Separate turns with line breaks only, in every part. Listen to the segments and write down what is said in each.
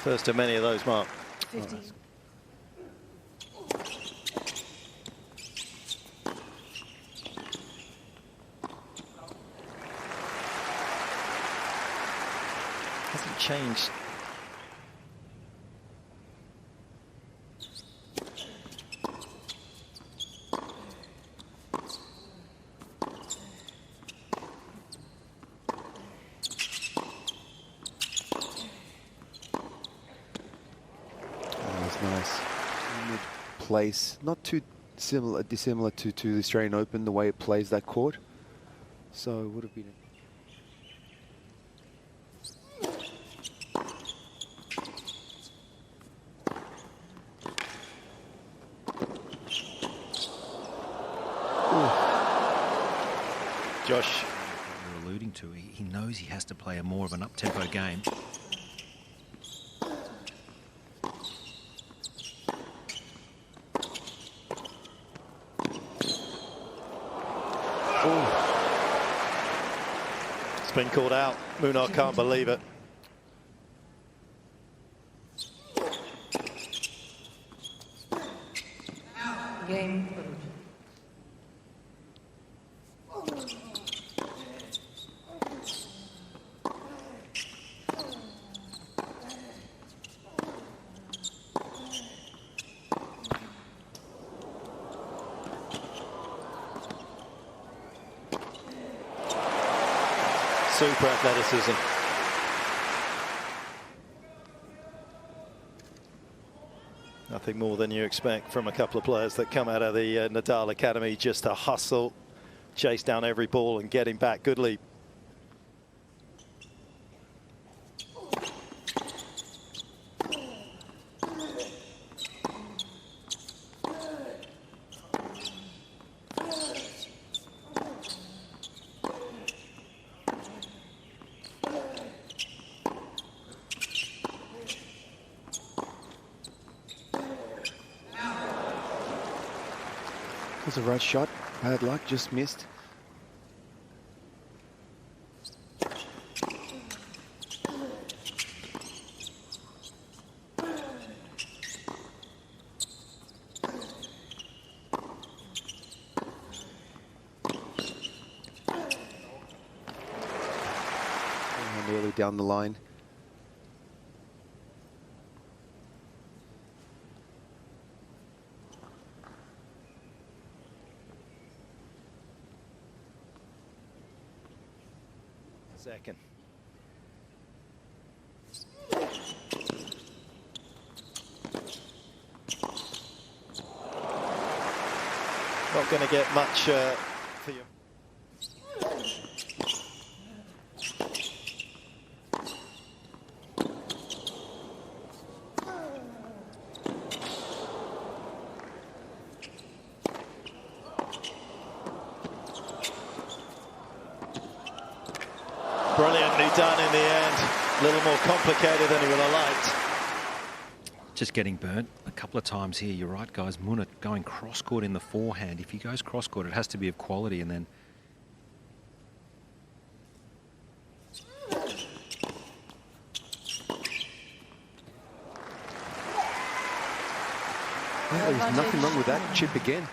First of many of those, Mark.
15.
Hasn't changed.
Nice. Mid place, not too dissimilar to the Australian Open, the way it plays that court. So it would have been.
Josh,
you're alluding to, he knows he has to play a more of an up-tempo game.
It's been called out. Munar can't believe it.
Game.
Super athleticism. Nothing more than you expect from a couple of players that come out of the Nadal Academy, just to hustle, chase down every ball and get him back. Good lead.
Was a right shot, bad luck, just missed. Nearly down the line.
Second. Not going to get much for you. Brilliantly done in the end. A little more complicated than he would have liked.
Just getting burnt a couple of times here. You're right, guys. Munar going cross-court in the forehand. If he goes cross-court, it has to be of quality, and then...
Well, there's nothing wrong with that. Chip again.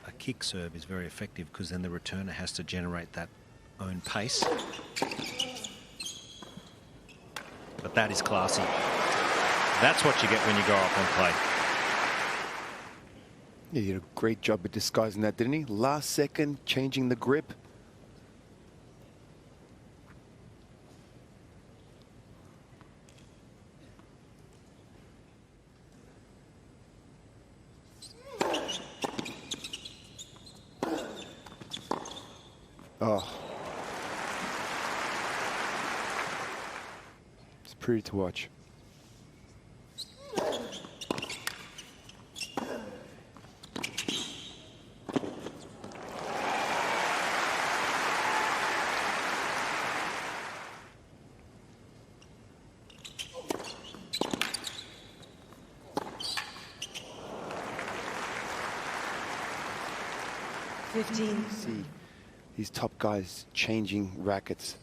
A kick serve is very effective because then the returner has to generate that own pace. But that is classy. That's what you get when you go up and play.
Yeah, he did a great job of disguising that, didn't he? Last second, changing the grip. Oh. It's pretty to watch. See these top guys changing rackets.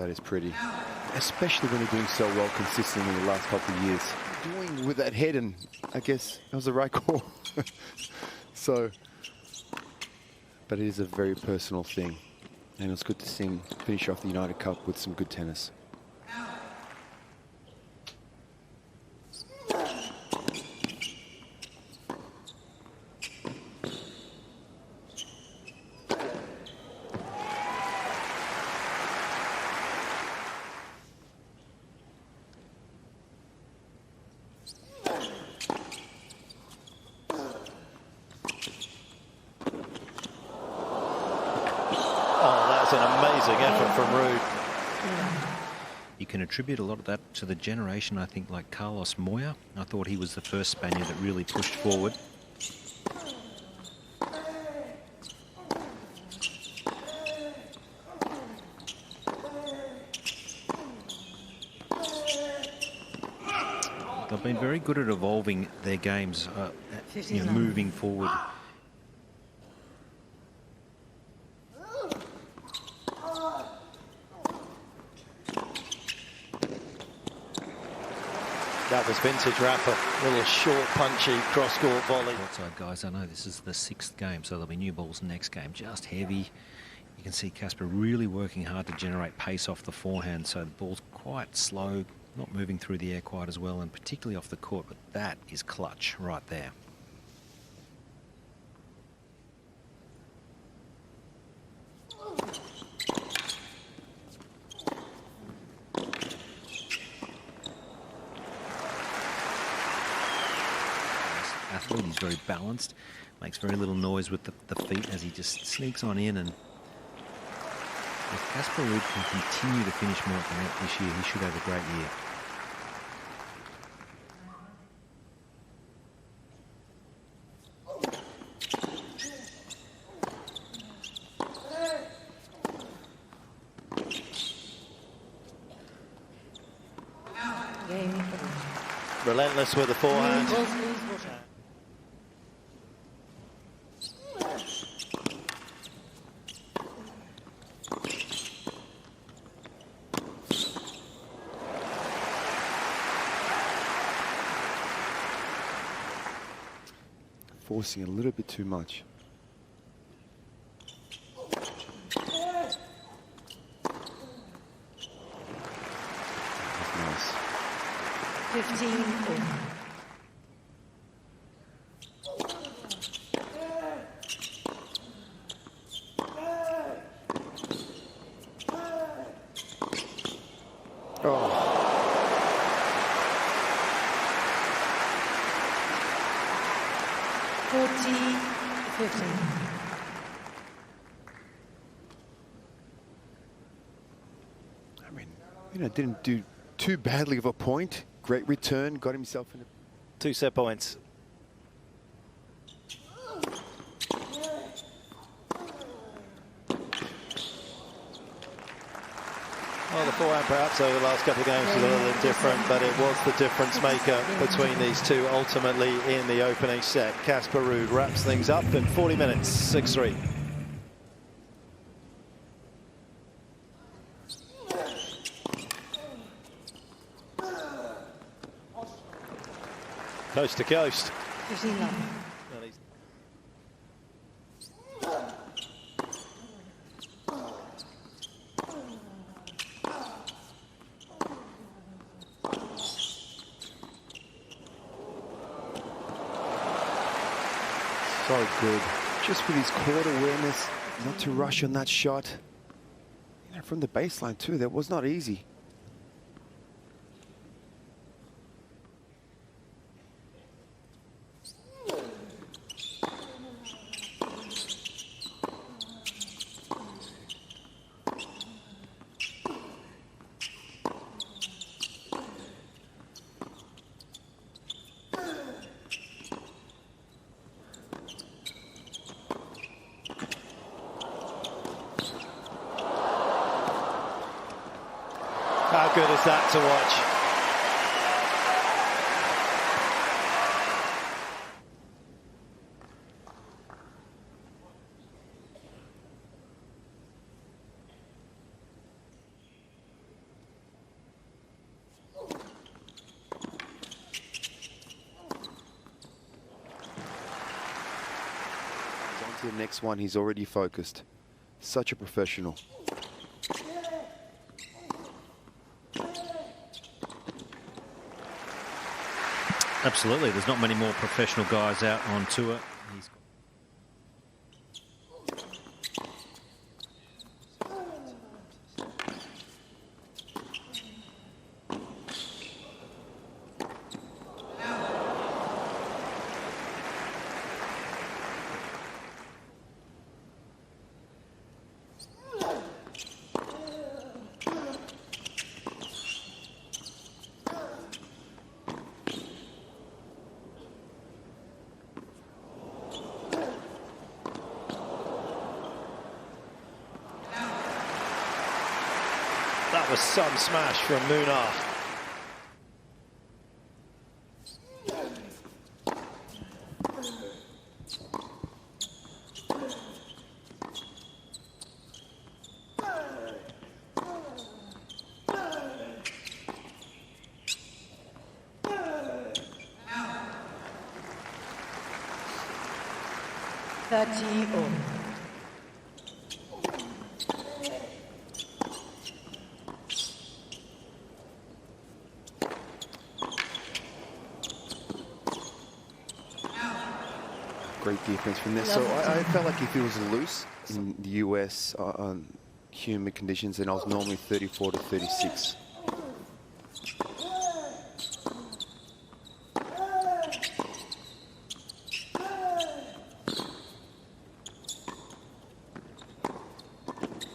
that is pretty. Especially when you're doing so well consistently in the last couple of years. Doing with that head, and I guess that was the right call. So, but it is a very personal thing. And it's good to see him finish off the United Cup with some good tennis.
An amazing effort from Ruud.
You can attribute a lot of that to the generation, I think, like Carlos Moya. I thought he was the first Spaniard that really pushed forward. They've been very good at evolving their games, moving forward.
That was vintage Rapper. Little short, punchy, cross-court volley.
Outside guys, I know this is the 6th game, so there'll be new balls next game. Just heavy. You can see Casper really working hard to generate pace off the forehand, so the ball's quite slow, not moving through the air quite as well, and particularly off the court, but that is clutch right there. Athlete, he's very balanced, makes very little noise with the feet as he just sneaks on in, and if Casper Ruud can continue to finish more at the net this year, he should have a great year.
Relentless with the forehand.
Forcing a little bit too much. That's nice.
15.
Oh. I mean, didn't do too badly of a point. Great return, got himself in a
2 set points. Well, the forehand perhaps over the last couple of games was a little bit different, but it was the difference maker between these two ultimately in the opening set. Casper Ruud wraps things up in 40 minutes, 6-3. Coast to coast.
so good. Just with his court awareness, not to rush on that shot. From the baseline too, that was not easy.
How good is that to watch?
The next one, he's already focused. Such a professional.
Absolutely. There's not many more professional guys out on tour.
That was some smash from Munar.
Great defense from there. So I felt like if he was loose in the US on humid conditions, then I was normally 34 to 36.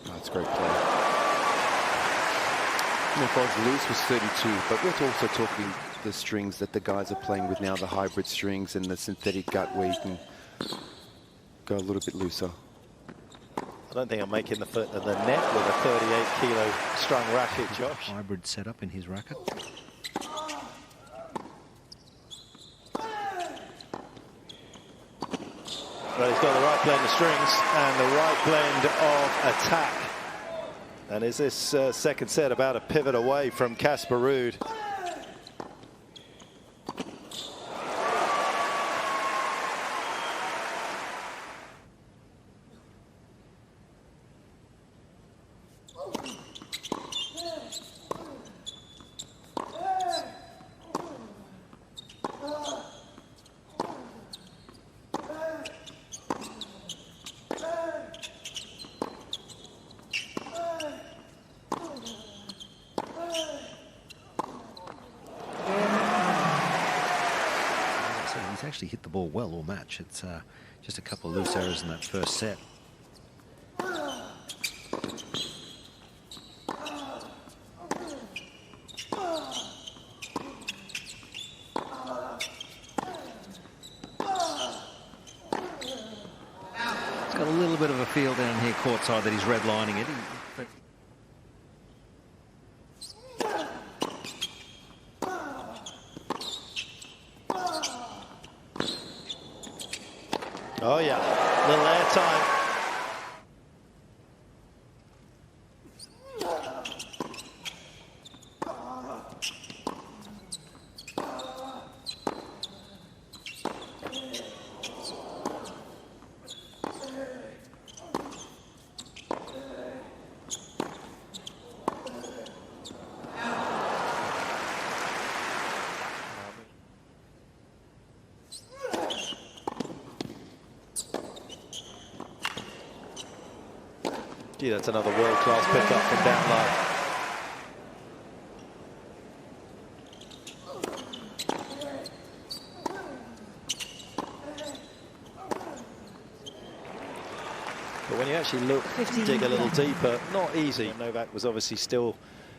That's great play. And if I was loose, was 32, but we're also talking the strings that the guys are playing with now, the hybrid strings and the synthetic gut where you can go a little bit looser.
I don't think I'm making the foot of the net with a 38-kilo strung racket, Josh.
Hybrid setup in his racket.
Well, he's got the right blend of strings and the right blend of attack. And is this second set about a pivot away from Casper Ruud?
He's actually hit the ball well all match. It's just a couple of loose errors in that first set. He's got a little bit of a feel down here courtside that he's redlining it.
Oh yeah, little air time. Gee, that's another world-class pickup from down low. But when you actually look, dig a little deeper, not easy. Novak was obviously still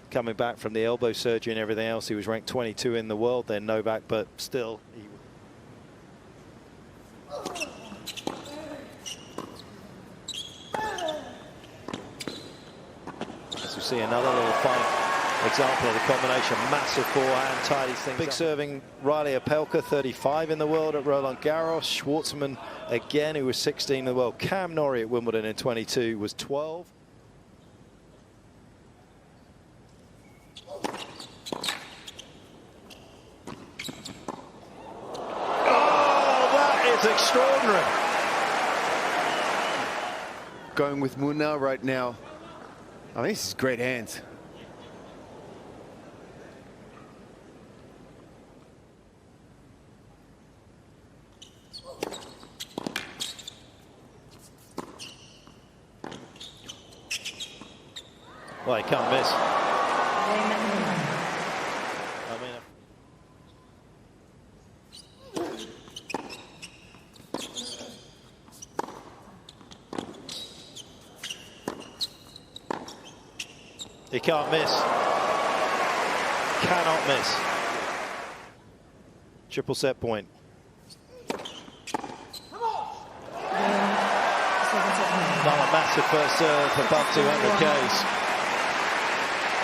coming back from the elbow surgery and everything else. He was ranked 22 in the world then, Novak, but still. See another little fine example of the combination. Massive forehand, tidies things Big up. Serving Riley Opelka, 35 in the world at Roland Garros. Schwartzman again, who was 16 in the world. Cam Norrie at Wimbledon in 22 was 12. Oh, that is extraordinary.
going with Munar right now. I mean, this is great hands.
Well, he can't miss. He can't miss. Cannot miss. Triple set point. Not a massive first serve above 200 Ks.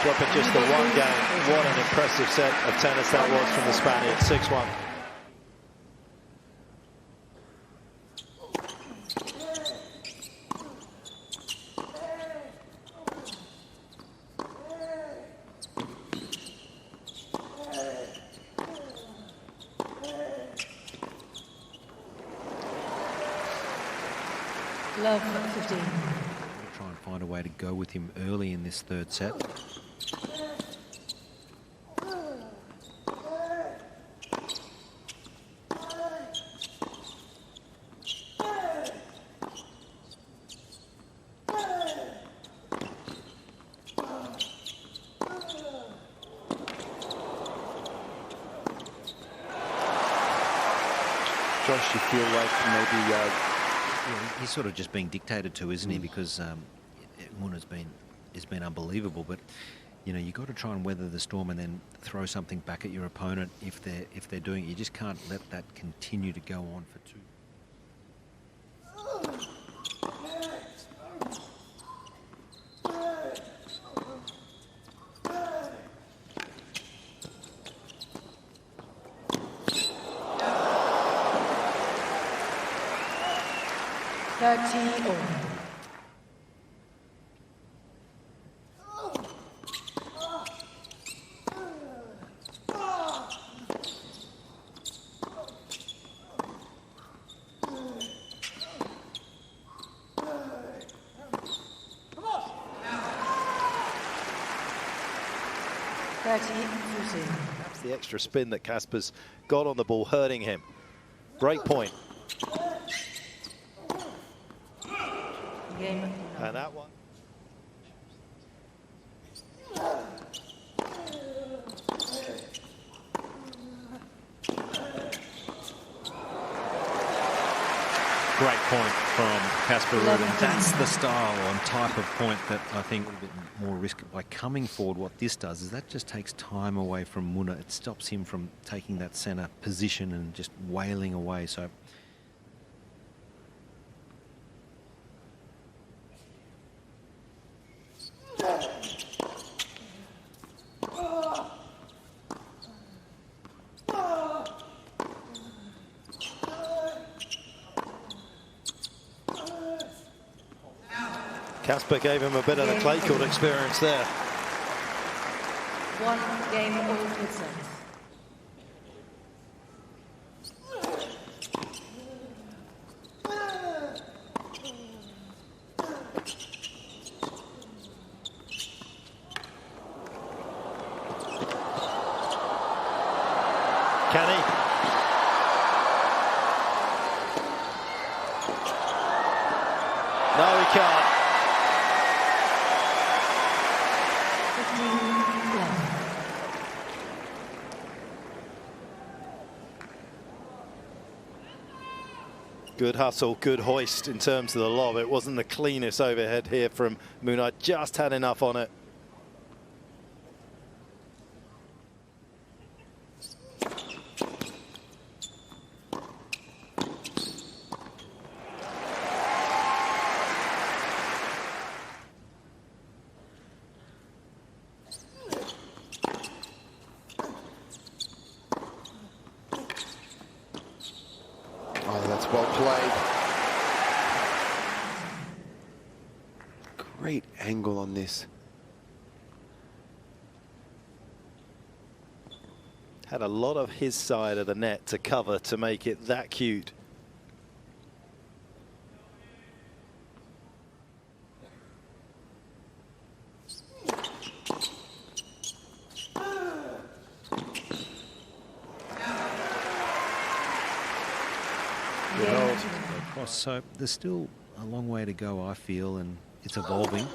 Dropping just the one game. What an impressive set of tennis that was from the Spaniard. 6-1.
Love 15.
Try and find a way to go with him early in this third set.
Josh, you feel like maybe
yeah, he's sort of just being dictated to, isn't he? Because Munar's been unbelievable, but you know, you got to try and weather the storm and then throw something back at your opponent if they're doing it. You just can't let that continue to go on for two.
That's the extra spin that Casper's got on the ball, hurting him. Break point.
Game.
And that one.
Great point from Casper Ruud. That's the style and type of point that I think a little bit more risk by coming forward. What this does is that just takes time away from Munar. It stops him from taking that centre position and just wailing away. So
Casper gave him a bit of the clay court experience there.
One game all good sets.
Can he? No, he can't. Good hustle, good hoist in terms of the lob. It wasn't the cleanest overhead here from Munar. Just had enough on it.
Oh, that's well played. Great angle on this.
Had a lot of his side of the net to cover to make it that cute.
across. So there's still a long way to go, I feel, and it's evolving.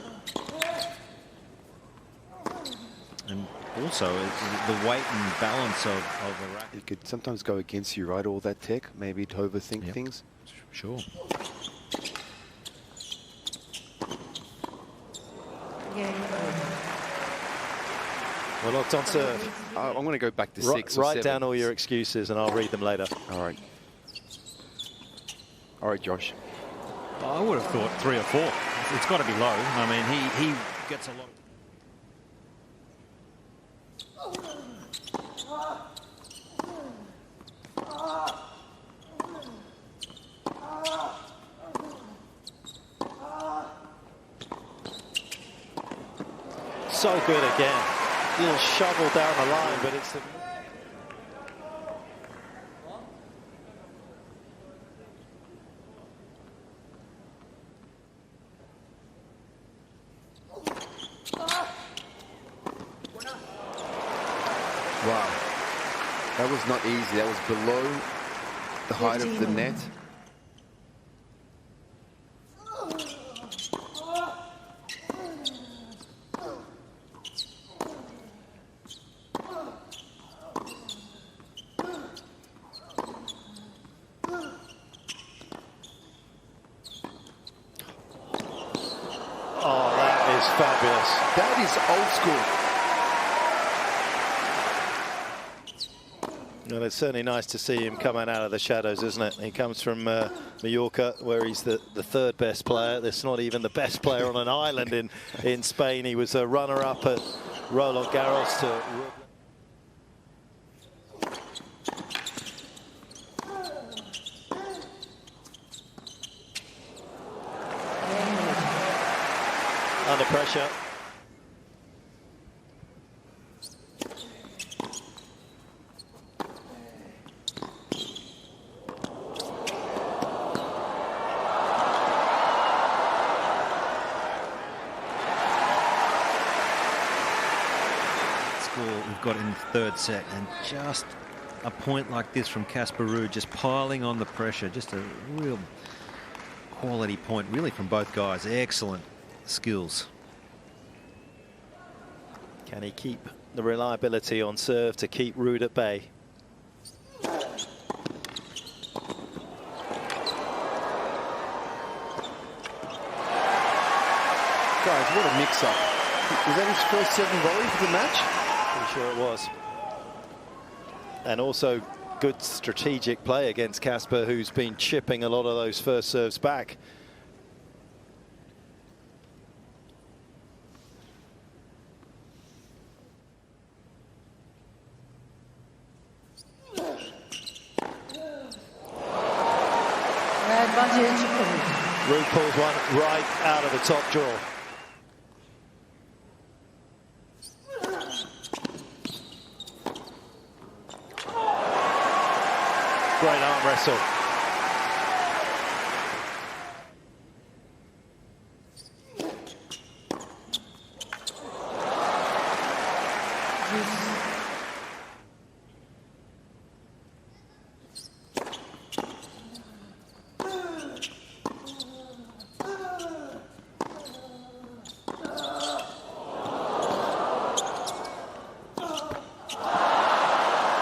And also the weight and balance of the racket.
It could sometimes go against you, right? All that tech, maybe to overthink things.
Sure.
We're locked on serve.
I'm going to go back to 6 or 7.
Write down all your excuses and I'll read them later.
All right. All right, Josh.
I would have thought 3 or 4. It's got to be low. I mean, he gets a lot.
So good again. Little shovel down the line, but it's the...
Wow. That was not easy. That was below the height of the net.
Oh, that is fabulous.
That is old school.
Well, it's certainly nice to see him coming out of the shadows, isn't it? He comes from Mallorca, where he's the third best player. That's not even the best player on an island in Spain. He was a runner-up at Roland Garros to... Under pressure.
Score we've got in the third set, and just a point like this from Casper Ruud, just piling on the pressure. Just a real quality point, really, from both guys. Excellent skills.
Can he keep the reliability on serve to keep Ruud at bay?
Guys, what a mix-up. Was that his first 7 volleys of the match?
Pretty sure it was. And also good strategic play against Casper, who's been chipping a lot of those first serves back.
Advantage.
Ruud pulls one right out of the top drawer. Great arm wrestle.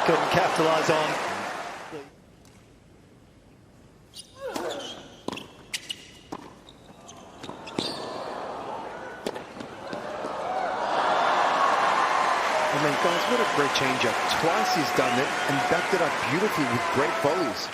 Couldn't capitalize on.
I mean, guys, what a great change-up. Twice he's done it and backed it up beautifully with great volleys.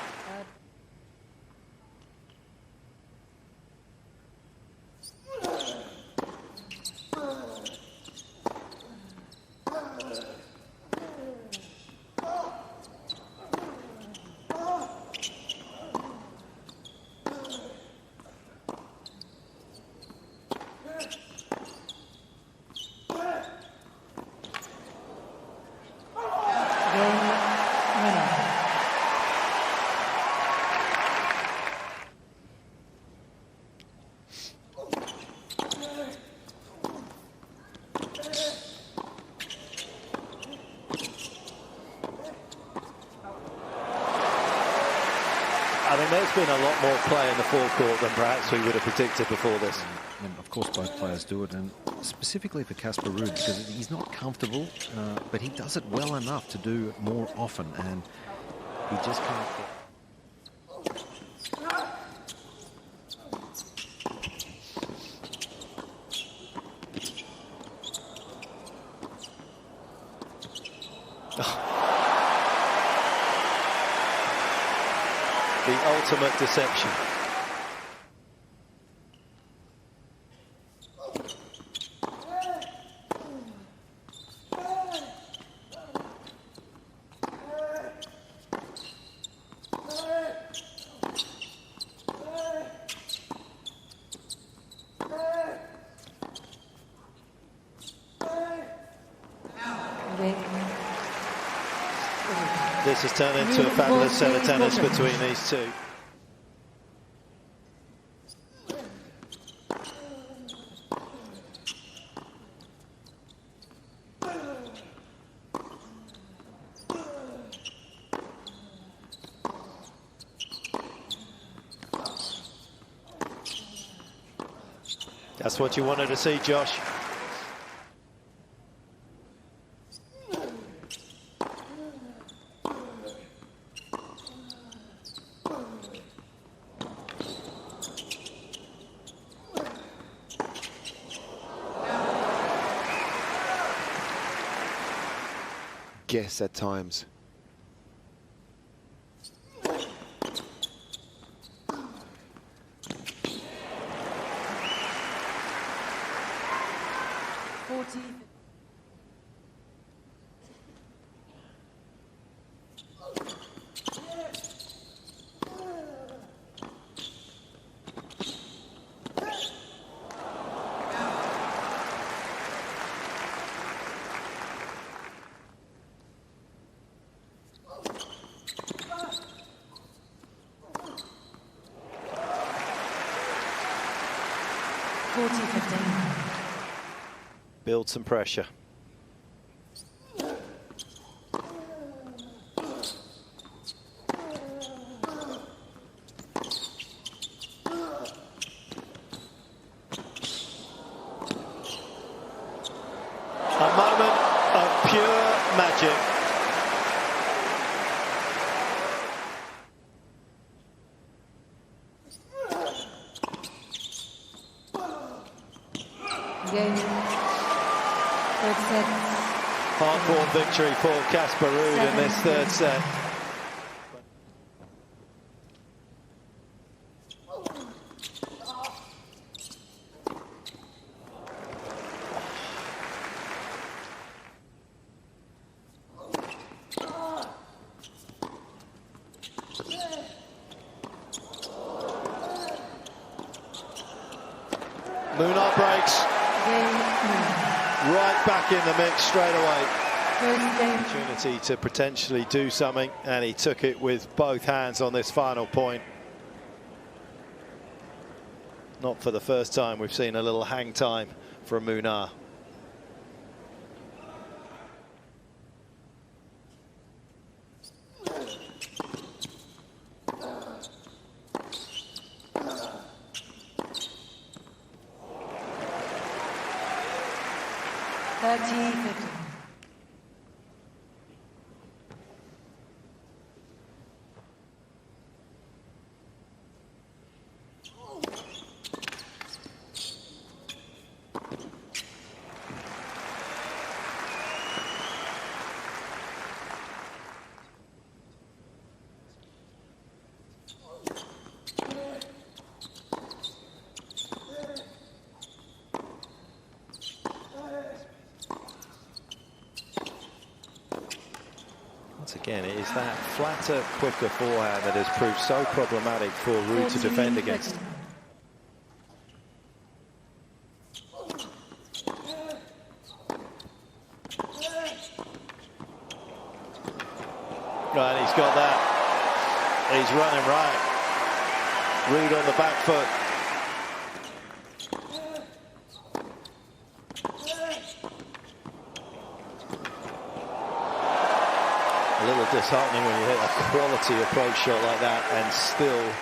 there's been a lot more play in the forecourt than perhaps we would have predicted before this.
And of course, both players do it, and specifically for Casper Ruud, because he's not comfortable, but he does it well enough to do it more often, and he just can't get...
The ultimate deception. This has turned into a fabulous set of tennis between these two. That's what you wanted to see, Josh.
Guess at times. Build some pressure. A moment of pure magic. Hard-fought victory for Casper Ruud in this third set. Munar breaks. Right back in the mix straight away. Opportunity to potentially do something, and he took it with both hands on this final point. Not for the first time we've seen a little hang time from Munar. Again, it is that flatter, quicker forehand that has proved so problematic for Ruud to defend against. Right, he's got that. He's running right. Ruud on the back foot. A little
disheartening when you hit a quality approach shot like that and still.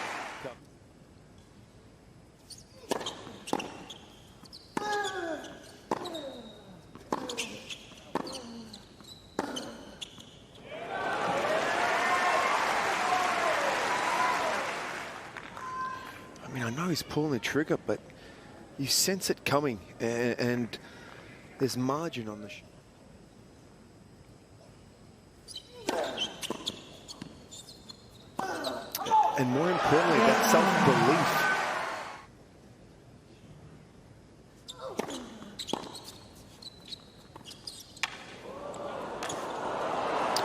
I mean, I know he's pulling the trigger, but you sense it coming, and there's margin on the shot. And more importantly, that self-belief.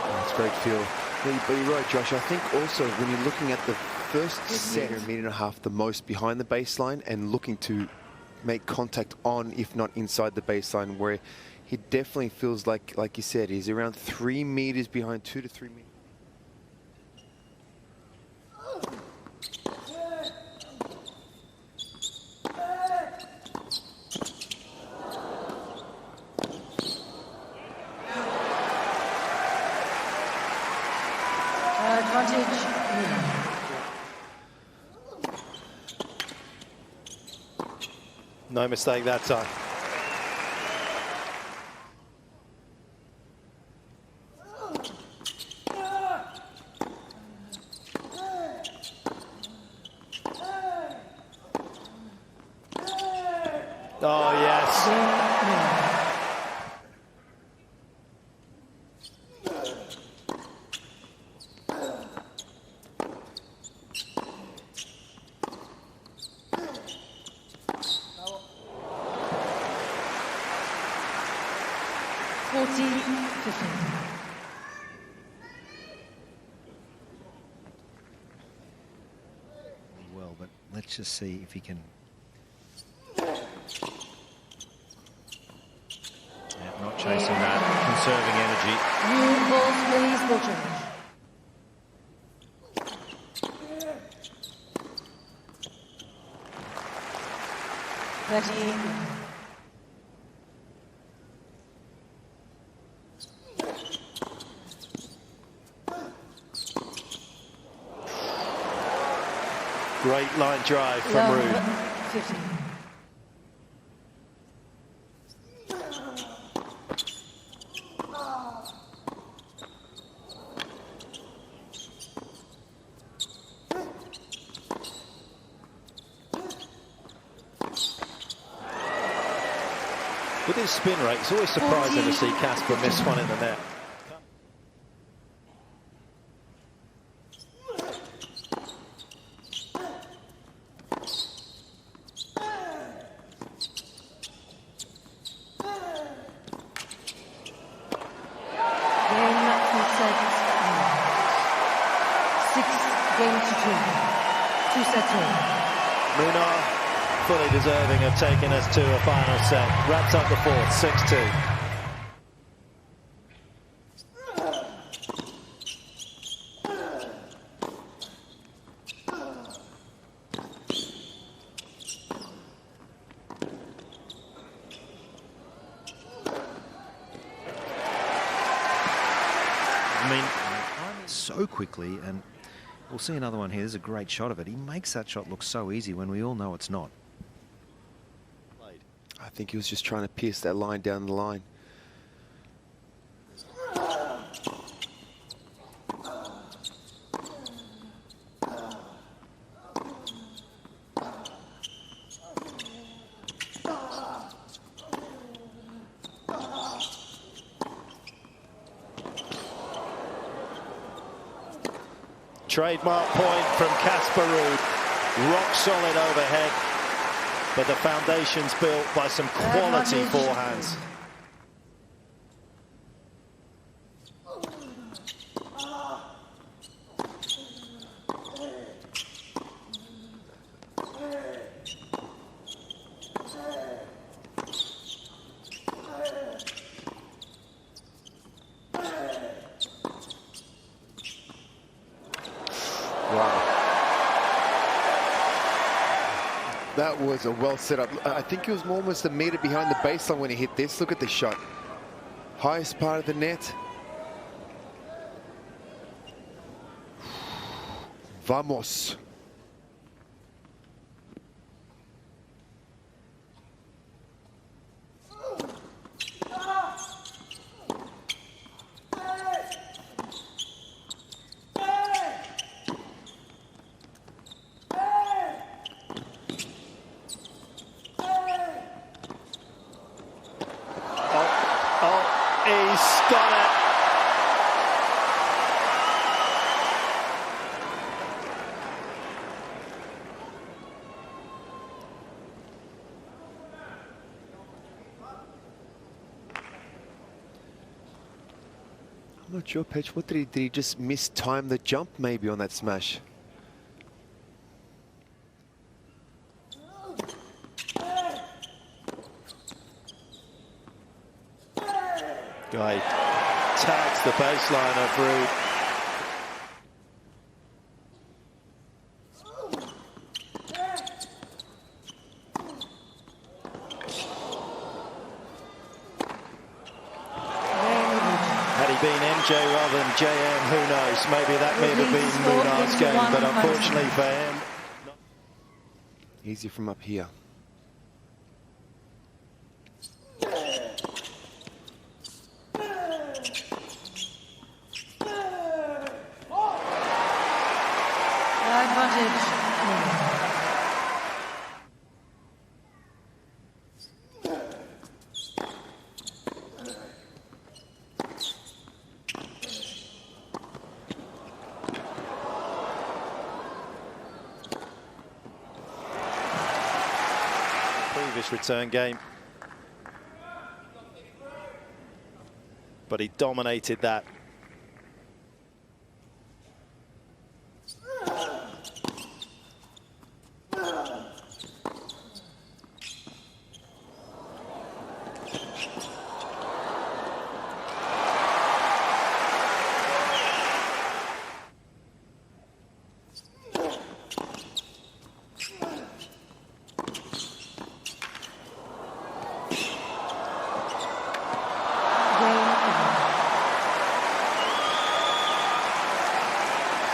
Oh, it's great feel. But you're right, Josh. I think also when you're looking at the first set, a minute and a half the most behind the baseline and looking to make contact on, if not inside the baseline, where he definitely feels like you said, he's around 3 meters behind, 2 to 3 meters.
Advantage.
No mistake that time. Oh, yes.
Well, but let's just see if he can. Yeah, not chasing that, conserving energy.
New balls, please, ball change. 30.
Great line drive from Ruud.
15.
With his spin rate, it's always surprising to see Casper miss one in the net. Munar fully deserving of taking us to a final set. Wraps up the fourth, 6-2.
I mean, so quickly, and we'll see another one here. There's a great shot of it. He makes that shot look so easy when we all know it's not.
I think he was just trying to pierce that line down the line.
Trademark point from Casper Ruud. Rock solid overhead. But the foundation's built by some quality forehands.
That was a well set up. I think he was almost a meter behind the baseline when he hit this. Look at the shot. Highest part of the net. Vamos.
He's got it.
I'm not sure, Petch. What did he just mistime the jump maybe on that smash?
Guy tags the baseline of Ruud. Had he been MJ rather than JM, who knows? Maybe that may have been Munar's game, but unfortunately for him.
Easy from up here.
Advantage.
Previous return game, but he dominated that.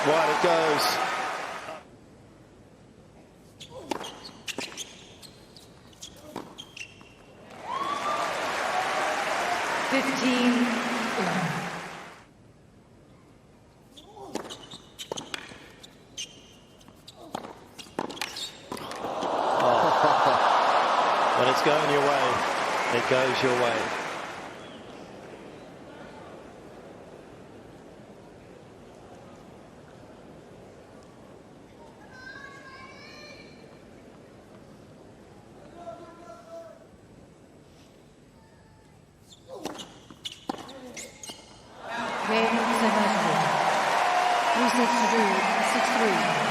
Wide it goes. When it's going your way, it goes your way.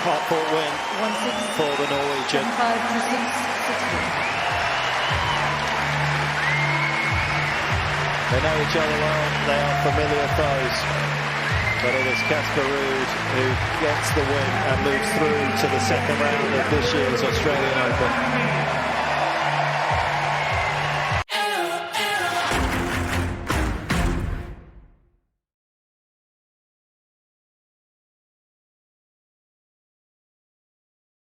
Hard-fought win for the Norwegian. They know each other well, they are familiar foes. But it is Casper Ruud who gets the win and moves through to the second round of this year's Australian Open.